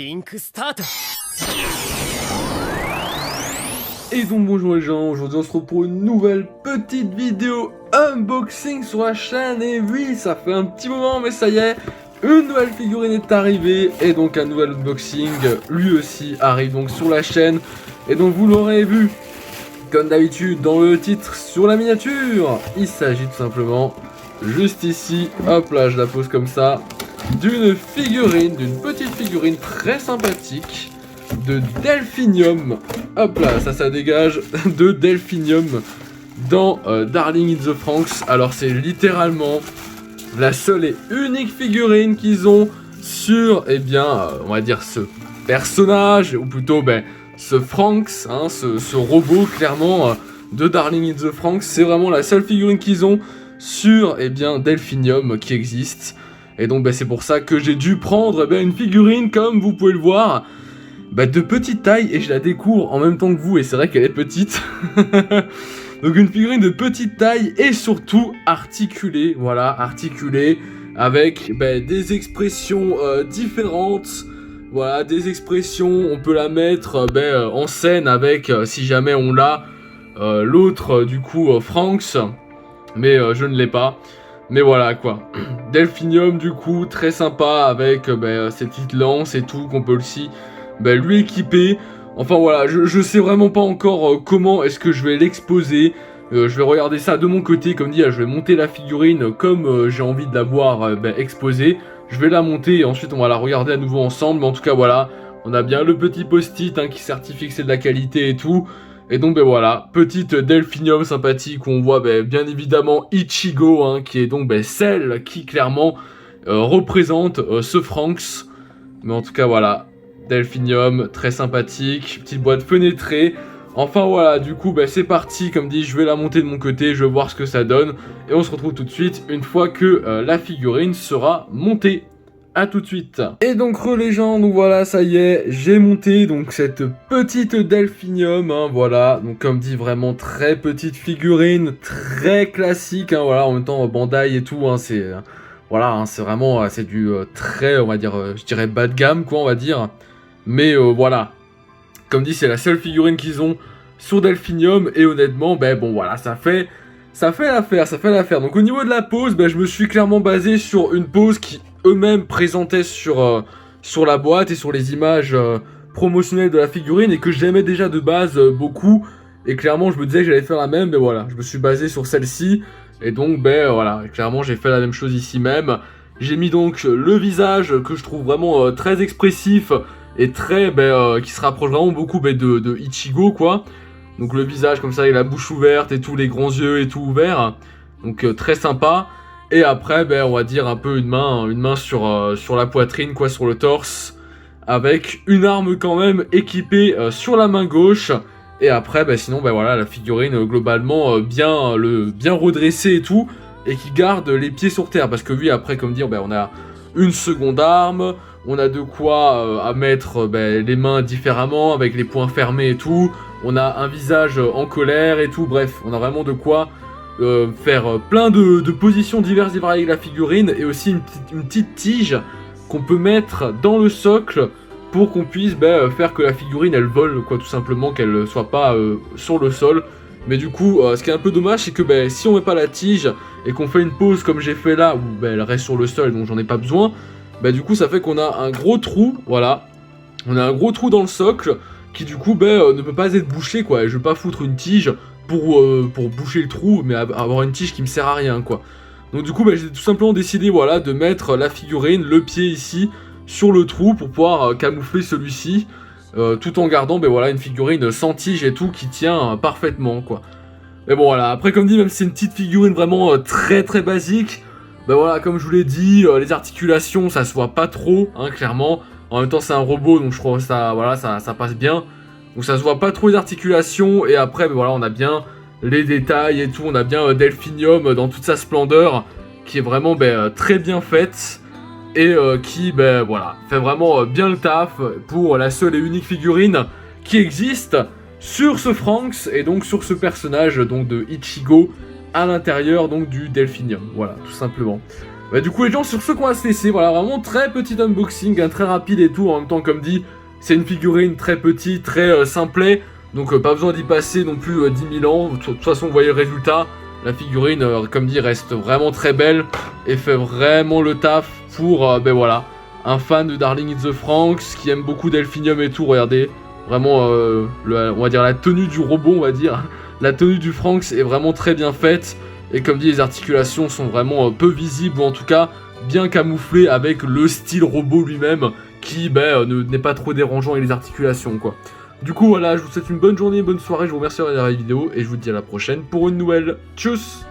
リンクスタート。 Et donc bonjour les gens, aujourd'hui on se retrouve pour une nouvelle petite vidéo unboxing sur la chaîne. Et oui, ça fait un petit moment mais ça y est, une nouvelle figurine est arrivée. Et donc un nouvel unboxing lui aussi arrive donc sur la chaîne. Et donc vous l'aurez vu, comme d'habitude dans le titre sur la miniature, il s'agit tout simplement, juste ici, hop là je la pose comme ça, d'une figurine, d'une petite figurine très sympathique de Delphinium. Hop là, ça dégage de Delphinium dans Darling in the Franxx. Alors c'est littéralement la seule et unique figurine qu'ils ont sur, eh bien, on va dire ce personnage, ou plutôt ce Franxx, hein, ce robot clairement de Darling in the Franxx. C'est vraiment la seule figurine qu'ils ont sur, eh bien, Delphinium qui existe. Et donc c'est pour ça que j'ai dû prendre une figurine, comme vous pouvez le voir, de petite taille, et je la découvre en même temps que vous, et c'est vrai qu'elle est petite. Donc une figurine de petite taille et surtout articulée, voilà, articulée avec des expressions différentes. Voilà, des expressions, on peut la mettre en scène avec, si jamais on l'a, l'autre du coup Franxx, mais je ne l'ai pas. Mais voilà quoi, Delphinium du coup, très sympa avec ses petites lances et tout, qu'on peut aussi lui équiper. Enfin voilà, je sais vraiment pas encore comment est-ce que je vais l'exposer. Je vais regarder ça de mon côté, comme dit, je vais monter la figurine comme j'ai envie de la voir exposée. Je vais la monter et ensuite on va la regarder à nouveau ensemble. Mais en tout cas voilà, on a bien le petit post-it qui certifie que c'est de la qualité et tout. Et donc voilà, petite Delphinium sympathique où on voit bien évidemment Ichigo, qui est donc celle qui clairement représente ce Franxx. Mais en tout cas voilà, Delphinium, très sympathique, petite boîte fenêtrée. Enfin voilà, du coup c'est parti, comme dit, je vais la monter de mon côté, je vais voir ce que ça donne. Et on se retrouve tout de suite une fois que la figurine sera montée. A tout de suite. Et donc les gens, donc voilà, ça y est, j'ai monté donc cette petite Delphinium, voilà, donc comme dit, vraiment très petite figurine, très classique, voilà, en même temps Bandai et tout, c'est voilà, c'est vraiment, c'est du très, on va dire, je dirais bas de gamme quoi, on va dire, mais voilà, comme dit, c'est la seule figurine qu'ils ont sur Delphinium, et honnêtement, bon voilà, ça fait l'affaire. Donc au niveau de la pose, je me suis clairement basé sur une pose qui eux-mêmes présentaient sur la boîte et sur les images promotionnelles de la figurine, et que j'aimais déjà de base beaucoup, et clairement je me disais que j'allais faire la même, mais voilà, je me suis basé sur celle-ci, et donc voilà, clairement j'ai fait la même chose ici même. J'ai mis donc le visage que je trouve vraiment très expressif, et très, qui se rapproche vraiment beaucoup de Ichigo quoi. Donc le visage comme ça, avec la bouche ouverte et tous les grands yeux et tout ouverts. Donc très sympa. Et après, on va dire un peu une main sur la poitrine, quoi, sur le torse. Avec une arme quand même équipée sur la main gauche. Et après, sinon, voilà, la figurine globalement bien redressée et tout. Et qui garde les pieds sur terre. Parce que oui, après, comme dire, on a une seconde arme. On a de quoi à mettre les mains différemment, avec les poings fermés et tout. On a un visage en colère et tout. Bref, on a vraiment de quoi faire plein de positions diverses et variées avec la figurine. Et aussi une petite tige qu'on peut mettre dans le socle pour qu'on puisse faire que la figurine elle vole, quoi, tout simplement, qu'elle soit pas sur le sol. Mais du coup, ce qui est un peu dommage, c'est que si on met pas la tige et qu'on fait une pose comme j'ai fait là, où elle reste sur le sol, donc j'en ai pas besoin. Du coup ça fait qu'on a un gros trou, voilà. On a un gros trou dans le socle qui du coup ne peut pas être bouché quoi. Et je vais pas foutre une tige pour boucher le trou, mais avoir une tige qui me sert à rien quoi. Donc du coup j'ai tout simplement décidé, voilà, de mettre la figurine, le pied ici, sur le trou pour pouvoir camoufler celui-ci, tout en gardant voilà, une figurine sans tige et tout qui tient parfaitement quoi. Mais bon voilà, après comme dit, même si c'est une petite figurine vraiment très très basique, voilà, comme je vous l'ai dit, les articulations, ça se voit pas trop, clairement. En même temps, c'est un robot, donc je crois que ça, voilà, ça passe bien. Donc ça se voit pas trop les articulations. Et après, voilà, on a bien les détails et tout. On a bien Delphinium dans toute sa splendeur, qui est vraiment très bien faite. Et qui, voilà, fait vraiment bien le taf pour la seule et unique figurine qui existe sur ce Franxx, et donc sur ce personnage donc de Ichigo, à l'intérieur donc du Delphinium, voilà, tout simplement. Bah, du coup, les gens, sur ce qu'on va se laisser, voilà, vraiment très petit unboxing, hein, très rapide et tout. En même temps, comme dit, c'est une figurine très petite, très simplet. Donc, pas besoin d'y passer non plus 10 000 ans. De toute façon, vous voyez le résultat. La figurine, comme dit, reste vraiment très belle et fait vraiment le taf pour, ben voilà, un fan de Darling in the Franxx qui aime beaucoup Delphinium et tout. Regardez, vraiment, on va dire la tenue du robot, on va dire. La tenue du Franxx est vraiment très bien faite. Et comme dit, les articulations sont vraiment peu visibles, ou en tout cas bien camouflées avec le style robot lui-même qui n'est pas trop dérangeant avec les articulations, quoi. Du coup, voilà, je vous souhaite une bonne journée, bonne soirée, je vous remercie d'avoir regardé la vidéo et je vous dis à la prochaine pour une nouvelle. Tchuss!